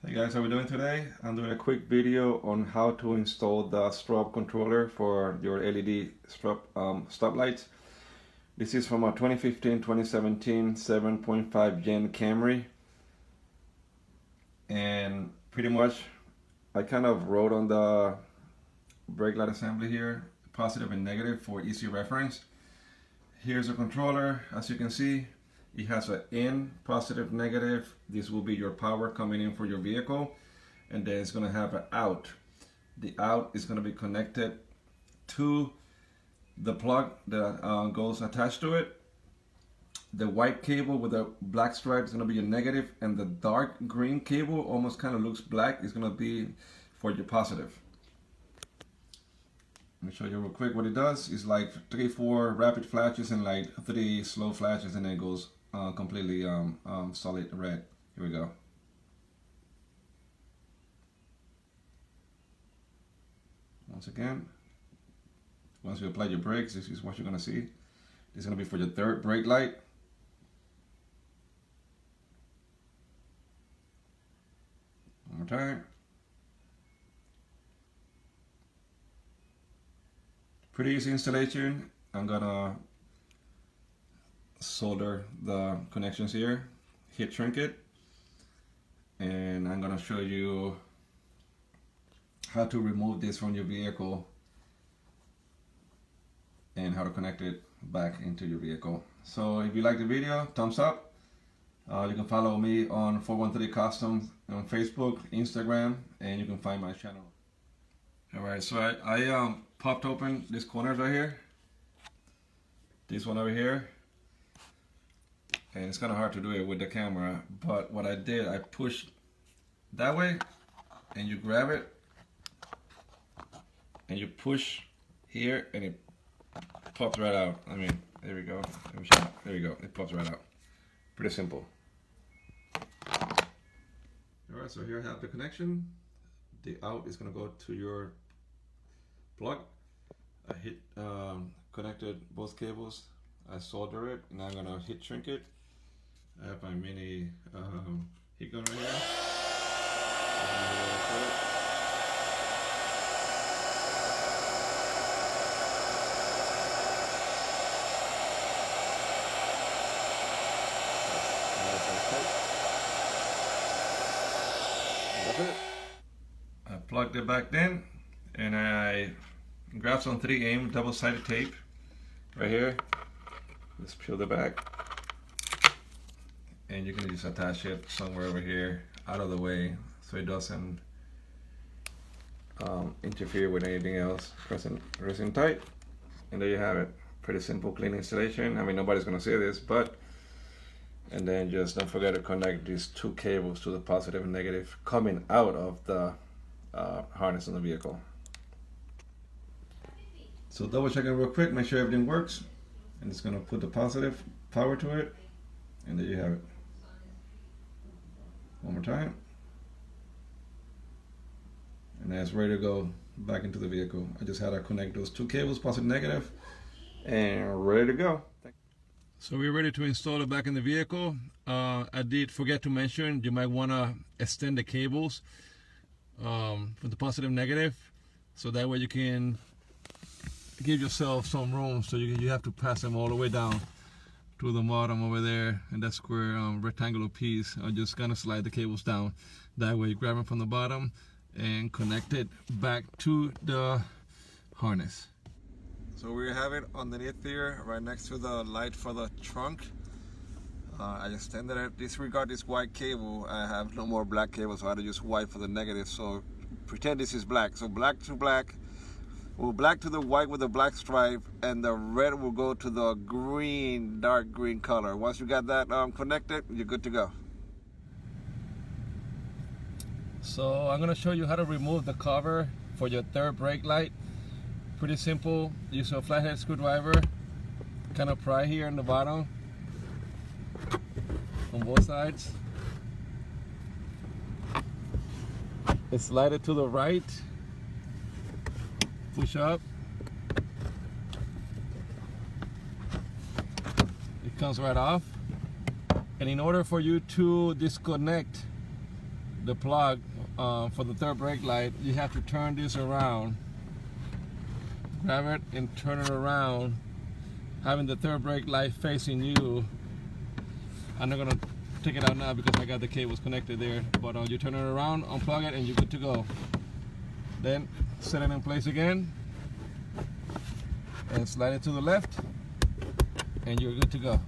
Hey guys, how are we doing today? I'm doing a quick video on how to install the strobe controller for your LED strobe stoplights. This is from a 2015-2017 7.5 Gen Camry, and pretty much I kind of wrote on the brake light assembly here positive and negative for easy reference. Here's a controller. As you can see, it has an in, positive, negative. This will be your power coming in for your vehicle, and then it's going to have an out. The out is going to be connected to the plug that goes attached to it. The white cable with the black stripe is going to be your negative, and the dark green cable, almost kind of looks black, is going to be for your positive. Let me show you real quick what it does. It's like 3-4 rapid flashes and like 3 slow flashes, and then it goes completely solid red. Here we go. Once again, once you apply your brakes, this is what you're going to see. This is going to be for your third brake light. One more time. Pretty easy installation. I'm gonna solder the connections here, heat shrink it, and I'm gonna show you how to remove this from your vehicle and how to connect it back into your vehicle. So if you like the video, thumbs up. You can follow me on 413 Customs on Facebook, Instagram, and you can find my channel. Alright, so I popped open these corners right here. This one over here. And it's kind of hard to do it with the camera, but what I did, I pushed that way, and you grab it, and you push here, and it pops right out. I mean, there we go. There we go. It pops right out. Pretty simple. Alright, so here I have the connection. The out is going to go to your plug. I connected both cables. I solder it, and I'm going to heat shrink it. I have my mini heat gun right here. That's it. I plugged it back in, and I grabbed some 3M double-sided tape right here. Just peel the back, and you can just attach it somewhere over here, out of the way, so it doesn't interfere with anything else. Pressing tight, and there you have it. Pretty simple, clean installation. I mean, nobody's gonna see this, but. And then just don't forget to connect these 2 cables to the positive and negative coming out of the harness on the vehicle. So double check it real quick, make sure everything works. And it's going to put the positive power to it, and there you have it. One more time. And that's ready to go back into the vehicle. I just had to connect those 2 cables, positive and negative, and ready to go. So we're ready to install it back in the vehicle. I did forget to mention, you might want to extend the cables from the positive and negative, so that way you can give yourself some room, so you have to pass them all the way down to the bottom over there, and that square rectangular piece. I'm just gonna slide the cables down. That way you grab them from the bottom and connect it back to the harness. So we have it underneath here, right next to the light for the trunk. I extended it. Disregard this white cable. I have no more black cable, so I had to use white for the negative. So pretend this is black. So black to black. Well, black to the white with the black stripe, and the red will go to the green, dark green color. Once you got that connected, you're good to go. So I'm gonna show you how to remove the cover for your third brake light. Pretty simple. Use a flathead screwdriver, kind of pry here on the bottom on both sides. And slide it to the right. Push up. It comes right off. And in order for you to disconnect the plug for the third brake light, you have to turn this around. Grab it and turn it around, having the third brake light facing you. I'm not gonna take it out now because I got the cables connected there, but you turn it around, unplug it, and you're good to go. Then set it in place again and slide it to the left, and you're good to go.